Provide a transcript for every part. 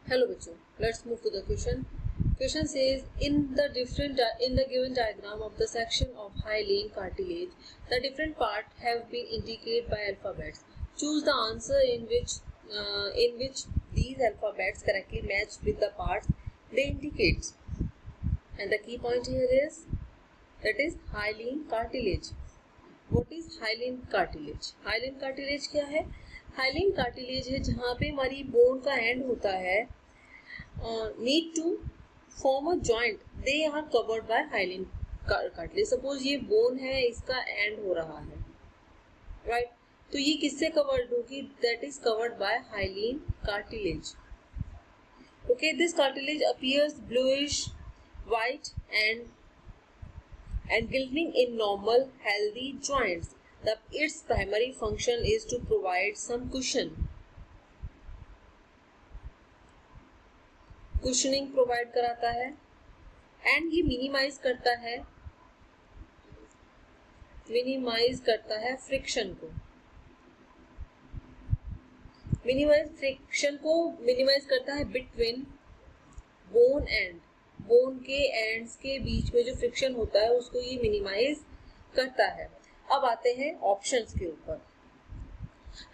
Hello बच्चों, let's move to the question. Question says in the given diagram of the section of hyaline cartilage, the different parts have been indicated by alphabets. Choose the answer in which these alphabets correctly match with the parts they indicate. And the key point here is that is hyaline cartilage. What is hyaline cartilage? Hyaline cartilage क्या है? Hyaline cartilage है जहाँ पे हमारी bone का and होता है. Need to form a joint. They are covered by hyaline cartilage. Suppose ये bone है, इसका end हो रहा है, right? तो ये किससे covered होगी? That is covered by hyaline cartilage. Okay, this cartilage appears bluish white and glistening in normal healthy joints. Its primary function is to provide some cushioning provide कराता है एंड ये मिनिमाइज करता है friction को minimise करता है between bone के ends के बीच में जो फ्रिक्शन होता है उसको ये मिनिमाइज करता है. अब आते हैं ऑप्शंस के ऊपर,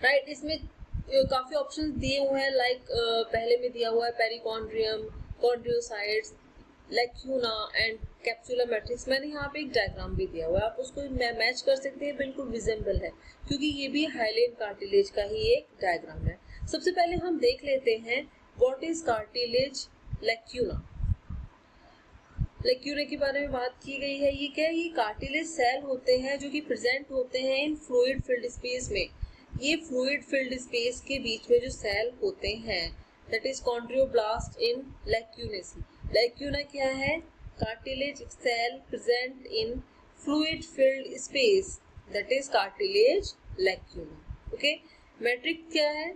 राइट. इसमें काफी ऑप्शंस दिए हुए हैं, लाइक पहले में दिया हुआ है perichondrium, chondriocytes, lacuna and capsular matrix. मैंने यहाँ पे एक डायग्राम भी दिया हुआ है, आप उसको मैच कर सकते हैं, बिल्कुल विजिबल है क्योंकि ये भी हाइलाइन कार्टिलेज का ही एक डायग्राम है. सबसे पहले हम देख लेते हैं what is cartilage lacuna. Lacuna के बारे में बात की गई है. ये क्या है? ये कार्टिलेज सेल होते हैं जो कि प्रेजेंट होते हैं इन फ्लूइड फिल्ड स्पेस में. ये फ्लूइड फिल्ड स्पेस के बीच में जो सेल होते हैं that is chondroblast in lacunae. Lacuna क्या है? Cartilage cell present in fluid filled space that is cartilage lacuna. Okay, matrix क्या है?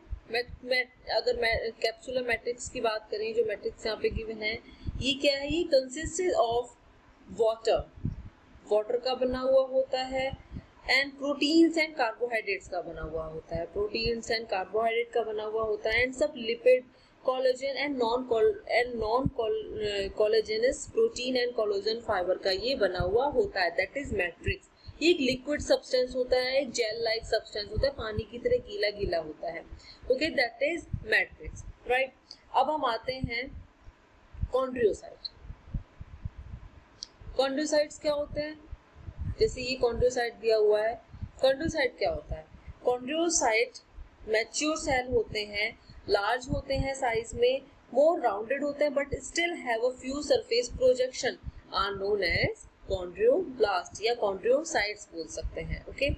अगर कैप्सुलर मैट्रिक्स की बात करें, जो मैट्रिक्स यहाँ पे गिवन है, ये क्या है? ये कंसिस्ट ऑफ वाटर का बना हुआ होता है एंड प्रोटीन्स एंड कार्बोहाइड्रेट्स का बना हुआ होता है. प्रोटीन्स एंड कार्बोहाइड्रेट का बना हुआ होता है एंड सब lipid, collagen and non collagenous protein and collagen fibre का ये बना हुआ होता है. That is matrix. ये एक लिक्विड सब्सटेंस होता है, एक जेल लाइक सब्सटेंस होता है, पानी की तरह गीला गीला होता है. Okay, that is matrix, right. अब हम आते हैं कॉन्ड्रियोसाइट. कॉन्ड्रियोसाइट्स क्या होते हैं? जैसे ये कॉन्ड्रियोसाइट दिया हुआ है. कॉन्ड्रियोसाइट क्या होता है? कॉन्ड्रियोसाइट मैच्योर सेल होते हैं, लार्ज होते हैं साइज में, मोर राउंडेड होते हैं but still have a few surface projection, are known as chondrioblast या कॉन्ड्रियोसाइट्स बोल सकते हैं. ओके,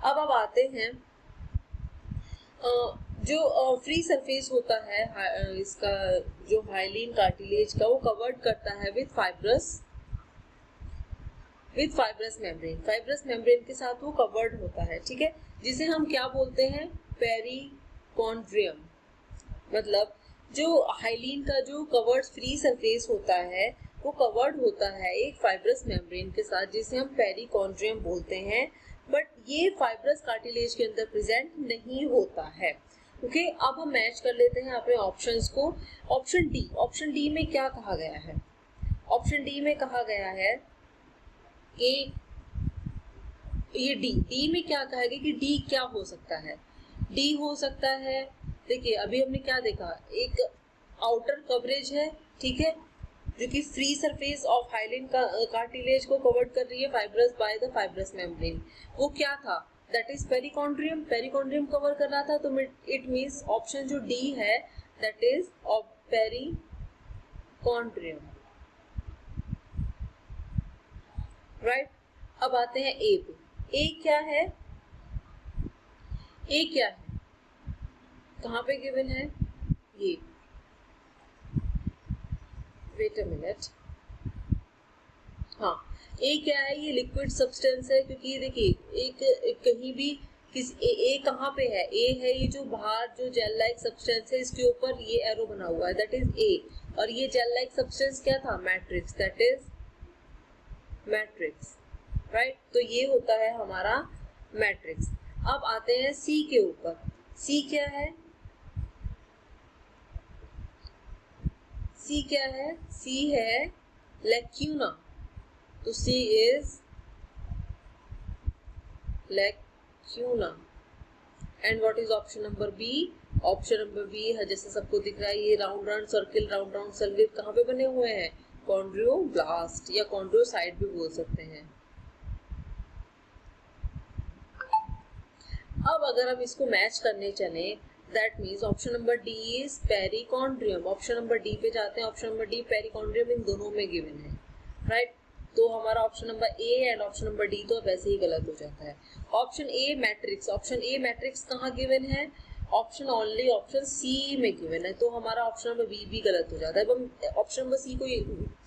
अब आते हैं जो फ्री सरफेस होता है इसका, जो हाइलाइन कार्टिलेज का, वो कवर्ड करता है with fibrous membrane. Fibrous membrane के साथ वो कवर्ड होता है, ठीक है, जिसे हम क्या बोलते हैं? पेरिकॉन्ड्रियम. मतलब जो हाइलाइन का जो कवर्ड फ्री सरफेस होता है वो कवर्ड होता है एक फाइब्रस मेम्ब्रेन के साथ, जिसे हम पेरिकॉन्ड्रियम बोलते हैं, बट ये फाइब्रस कार्टिलेज के अंदर प्रेजेंट नहीं होता है. ओके, अब हम मैच कर लेते हैं अपने ऑप्शंस को. ऑप्शन डी में क्या कहा गया है? ऑप्शन डी में कहा गया है कि ये डी में क्या कहा गया कि डी क्या हो सकता है? डी हो सकता है, देखिए अभी हमने क्या देखा, एक आउटर कवरेज है, ठीक है, जो कि free surface of hyaline cartilage को कवर्ड कर रही है fibrous by the fibrous membrane. वो क्या था? दैट इज पेरिकॉन्ड्रियम कवर कर रहा था. तो इट मींस ऑप्शन जो डी है that is of perichondrium, right. अब आते हैं ए पे. ए क्या है? ए क्या है? कहाँ पे गिवन है? ये वेट अ मिनट. हाँ, ए क्या है? ये लिक्विड सब्सटेंस है, क्योंकि ये देखिए एक कहीं भी किसी ए कहाँ पे है? ए है ये जो बाहर जो जेल लाइक सब्सटेंस है, इसके ऊपर ये एरो बना हुआ है, दैट इज ए. और ये जेल लाइक सब्सटेंस क्या था? Matrix, that is matrix, right. तो ये होता है हमारा मैट्रिक्स. अब आते हैं सी के ऊपर. सी क्या है? सी क्या है? सी है लैक्यूना, तो C is lacuna. And what is option number B? Option number B है, जैसे सबको दिख रहा है, ये राउंड राउंड सर्किल कहाँ पे बने हुए हैं? कॉन्ड्रियोब्लास्ट या कॉन्ड्रियोसाइट भी बोल सकते हैं। अब अगर हम इसको मैच करने चले, that means option number D is perichondrium. Option number D पे जाते हैं। ऑप्शन नंबर डी पेरिकॉन्ड्रियम इन दोनों में गिवन है, राइट? तो हमारा option number A and option number D तो वैसे ही गलत हो जाता है। Option A matrix, option A matrix कहाँ गिवन है? ऑप्शन ओनली ऑप्शन सी में गिवन है, तो हमारा ऑप्शन नंबर बी भी गलत हो जाता है। अब हम ऑप्शन नंबर सी को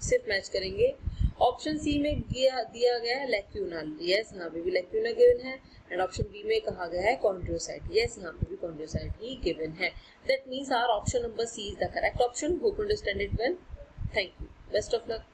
सिर्फ मैच करेंगे। ऑप्शन सी में दिया गया है लैक्यूनल, यस यहाँ पे भी लैक्यूना गिवन है। एंड ऑप्शन बी में कहा गया है कॉन्ड्रियोसाइट, यस यहाँ पे भी कॉन्ड्रियोसाइट ही गिवन है। That means our option number C is the correct option. Hope you understand it well. Thank you, best of luck.